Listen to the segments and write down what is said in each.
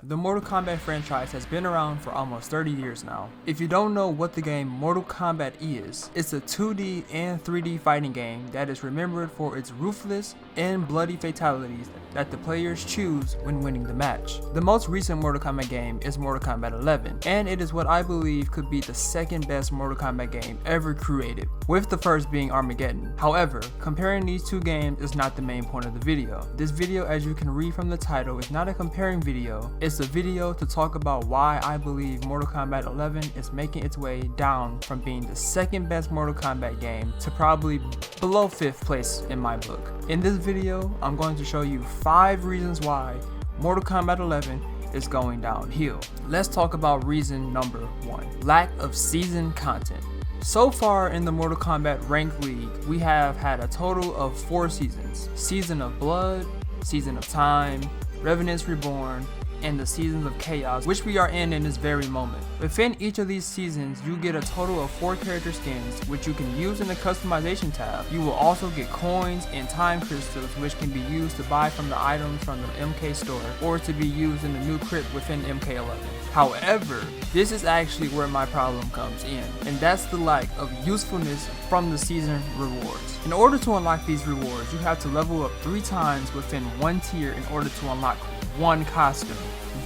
The Mortal Kombat franchise has been around for almost 30 years now. If you don't know what the game Mortal Kombat is, it's a 2D and 3D fighting game that is remembered for its ruthless and bloody fatalities that the players choose when winning the match. The most recent Mortal Kombat game is Mortal Kombat 11, and it is what I believe could be the second best Mortal Kombat game ever created, with the first being Armageddon. However, comparing these two games is not the main point of the video. This video, as you can read from the title, is not a comparing video. It's a video to talk about why I believe Mortal Kombat 11 is making its way down from being the second best Mortal Kombat game to probably below 5th place in my book. In this video, I'm going to show you 5 reasons why Mortal Kombat 11 is going downhill. Let's talk about reason number 1. Lack of season content. So far in the Mortal Kombat Ranked League, we have had a total of 4 seasons. Season of Blood, Season of Time, Revenants Reborn, and the Seasons of Chaos, which we are in this very moment. Within each of these seasons, you get a total of 4 character skins, which you can use in the customization tab. You will also get coins and time crystals, which can be used to buy from the items from the MK store, or to be used in the new crypt within MK11. However, this is actually where my problem comes in, and that's the lack of usefulness from the season rewards. In order to unlock these rewards, you have to level up 3 times within one tier in order to unlock one costume.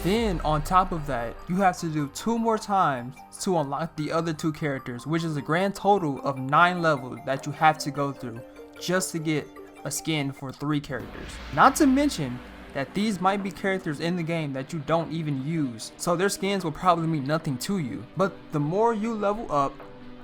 Then on top of that, you have to do 2 more times to unlock the other 2 characters, which is a grand total of 9 levels that you have to go through just to get a skin for 3 characters. Not to mention that these might be characters in the game that you don't even use, so their skins will probably mean nothing to you. But the more you level up,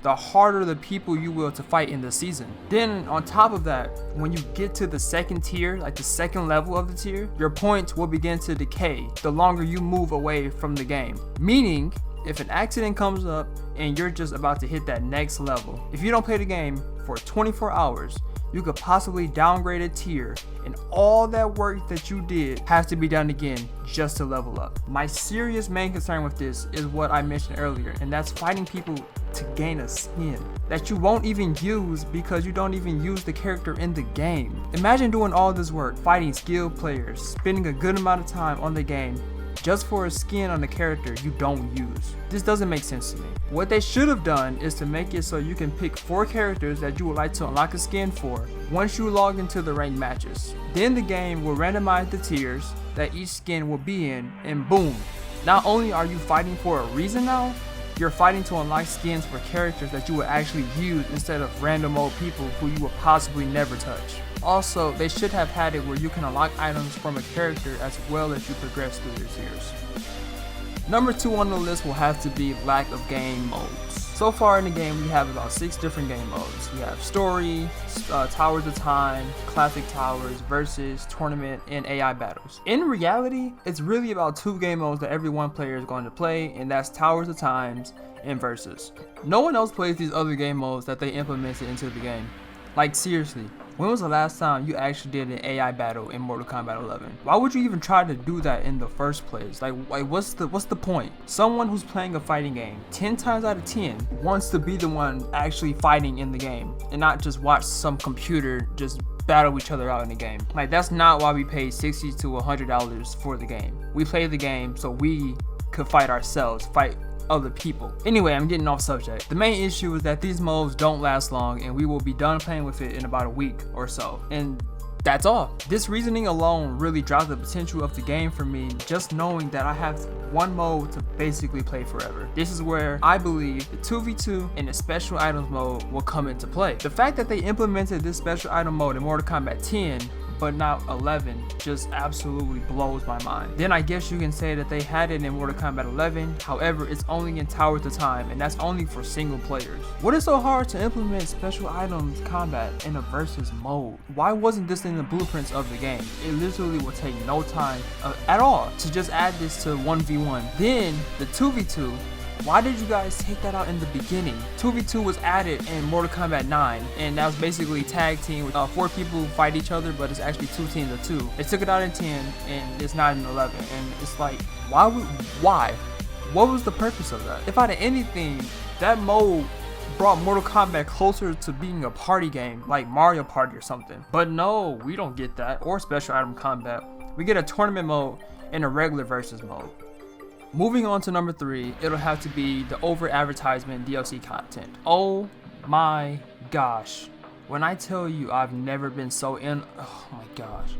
the harder the people you will to fight in the season. Then on top of that, when you get to the second tier, like the second level of the tier, your points will begin to decay the longer you move away from the game. Meaning, if an accident comes up and you're just about to hit that next level, if you don't play the game for 24 hours, you could possibly downgrade a tier, and all that work that you did has to be done again just to level up. My serious main concern with this is what I mentioned earlier, and that's fighting people to gain a skin that you won't even use because you don't even use the character in the game. Imagine doing all this work, fighting skilled players, spending a good amount of time on the game just for a skin on a character you don't use. This doesn't make sense to me. What they should have done is to make it so you can pick 4 characters that you would like to unlock a skin for once you log into the ranked matches. Then the game will randomize the tiers that each skin will be in, and boom, not only are you fighting for a reason now, you're fighting to unlock skins for characters that you would actually use instead of random old people who you will possibly never touch. Also, they should have had it where you can unlock items from a character as well as you progress through your tiers. Number 2 on the list will have to be lack of game modes. So far in the game, we have about 6 different game modes. We have Story, Towers of Time, Classic Towers, Versus, Tournament, and AI Battles. In reality, it's really about 2 game modes that every one player is going to play, and that's Towers of Time and Versus. No one else plays these other game modes that they implemented into the game. Like seriously, when was the last time you actually did an AI battle in Mortal Kombat 11? Why would you even try to do that in the first place? Like what's the point? Someone who's playing a fighting game 10 times out of 10 wants to be the one actually fighting in the game and not just watch some computer just battle each other out in the game. Like, that's not why we paid $60 to $100 for the game. We play the game so we could fight ourselves, fight other people. Anyway, I'm getting off subject. The main issue is that these modes don't last long, and we will be done playing with it in about a week or so. And that's all. This reasoning alone really dropped the potential of the game for me, just knowing that I have one mode to basically play forever. This is where I believe the 2v2 and the special items mode will come into play. The fact that they implemented this special item mode in Mortal Kombat 10 but not 11 just absolutely blows my mind. Then I guess you can say that they had it in Mortal Kombat 11, however it's only in Towers of Time, and that's only for single players. What is so hard to implement special items combat in a versus mode? Why wasn't this in the blueprints of the game? It literally will take no time at all to just add this to 1v1. Then the 2v2, why did you guys take that out in the beginning? 2v2 was added in Mortal Kombat 9, and that was basically tag team with 4 people fight each other, but it's actually 2 teams of 2. They took it out in 10, and it's not in 11, and it's like, why? What was the purpose of that? If out of anything, that mode brought Mortal Kombat closer to being a party game, like Mario Party or something. But no, we don't get that, or special item combat. We get a tournament mode in a regular versus mode. Moving on to number 3, it'll have to be the over advertisement DLC content. Oh my gosh. When I tell you I've never been so oh my gosh.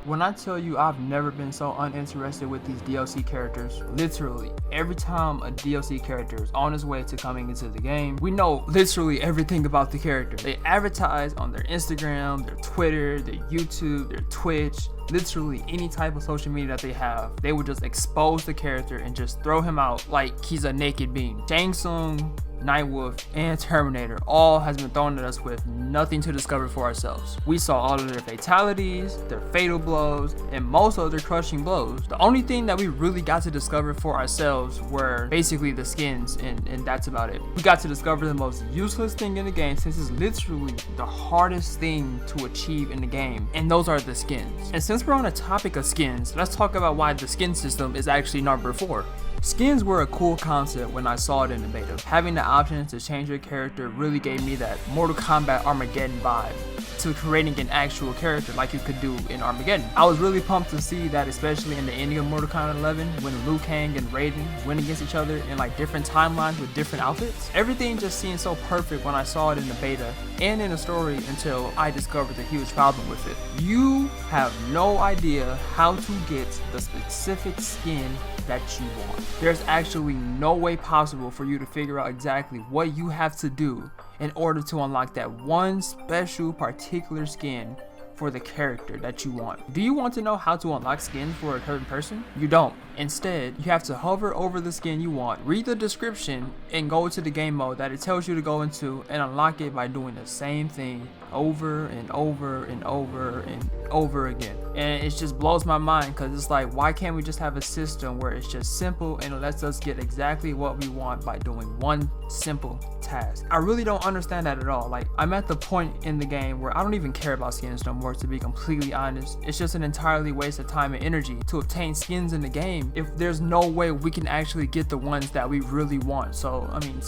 When I tell you I've never been so uninterested with these DLC characters, literally every time a DLC character is on his way to coming into the game, we know literally everything about the character. They advertise on their Instagram, their Twitter, their YouTube, their Twitch, literally any type of social media that they have. They would just expose the character and just throw him out like he's a naked being. Shang Tsung, Nightwolf, and Terminator all has been thrown at us with nothing to discover for ourselves. We saw all of their fatalities, their fatal blows, and most of their crushing blows. The only thing that we really got to discover for ourselves were basically the skins, and that's about it. We got to discover the most useless thing in the game, since it's literally the hardest thing to achieve in the game, and those are the skins. And since we're on the topic of skins, let's talk about why the skin system is actually number 4. Skins were a cool concept when I saw it in the beta. Having the option to change your character really gave me that Mortal Kombat Armageddon vibe to creating an actual character like you could do in Armageddon. I was really pumped to see that, especially in the ending of Mortal Kombat 11 when Liu Kang and Raiden went against each other in like different timelines with different outfits. Everything just seemed so perfect when I saw it in the beta and in the story until I discovered the huge problem with it. You have no idea how to get the specific skin that you want. There's actually no way possible for you to figure out exactly what you have to do in order to unlock that one special particular skin for the character that you want. Do you want to know how to unlock skins for a certain person? You don't. Instead, you have to hover over the skin you want, read the description, and go to the game mode that it tells you to go into and unlock it by doing the same thing over and over and over and over again. And it just blows my mind, because it's like, why can't we just have a system where it's just simple and it lets us get exactly what we want by doing one simple task? I really don't understand that at all. Like, I'm at the point in the game where I don't even care about skins no more, to be completely honest. It's just an entirely waste of time and energy to obtain skins in the game if there's no way we can actually get the ones that we really want. So I mean,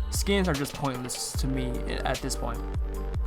skins are just pointless to me at this point.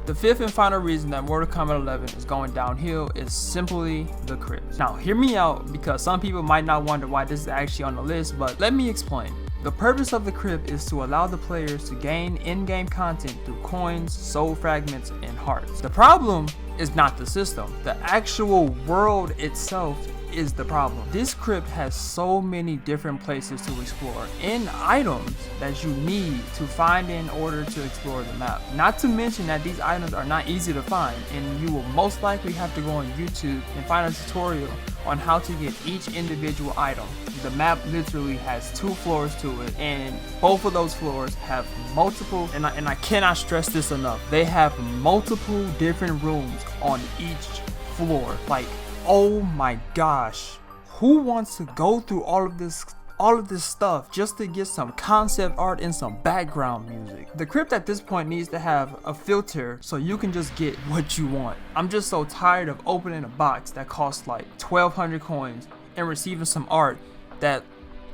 The 5th and final reason that Mortal Kombat 11 is going downhill is simply the crypts. Now hear me out, because some people might not wonder why this is actually on the list, but let me explain. The purpose of the crypt is to allow the players to gain in-game content through coins, soul fragments, and hearts. The problem is not the system. The actual world itself is the problem. This crypt has so many different places to explore and items that you need to find in order to explore the map. Not to mention that these items are not easy to find, and you will most likely have to go on YouTube and find a tutorial on how to get each individual item. The map literally has 2 floors to it, and both of those floors have multiple, and I cannot stress this enough, they have multiple different rooms on each floor. Like, oh my gosh, who wants to go through all of this stuff just to get some concept art and some background music? The crypt at this point needs to have a filter so you can just get what you want. I'm just so tired of opening a box that costs like 1,200 coins and receiving some art that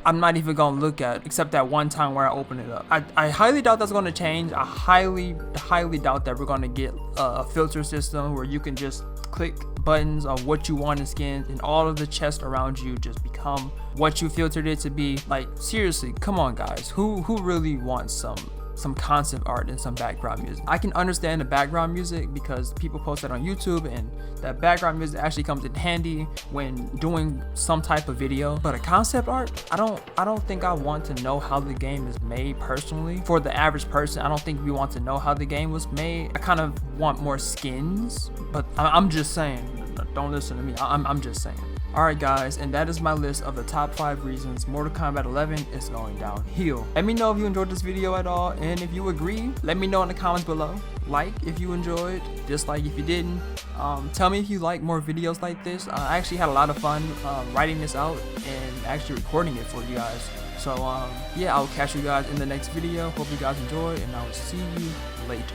I'm not even gonna look at, except that one time where I open it up. I highly doubt that's gonna change. I highly doubt that we're gonna get a filter system where you can just click buttons on what you want in skins and all of the chests around you just become what you filtered it to be. Like, seriously, come on guys, who really wants some concept art and some background music? I can understand the background music because people post that on YouTube, and that background music actually comes in handy when doing some type of video. But a concept art, I don't think I want to know how the game is made personally. For the average person, I don't think we want to know how the game was made. I kind of want more skins, but I'm just saying, don't listen to me. I'm just saying. Alright guys, and that is my list of the top 5 reasons Mortal Kombat 11 is going downhill. Let me know if you enjoyed this video at all, and if you agree, let me know in the comments below. Like if you enjoyed, dislike if you didn't. Tell me if you like more videos like this. I actually had a lot of fun writing this out and actually recording it for you guys. So yeah, I'll catch you guys in the next video. Hope you guys enjoy, and I will see you later.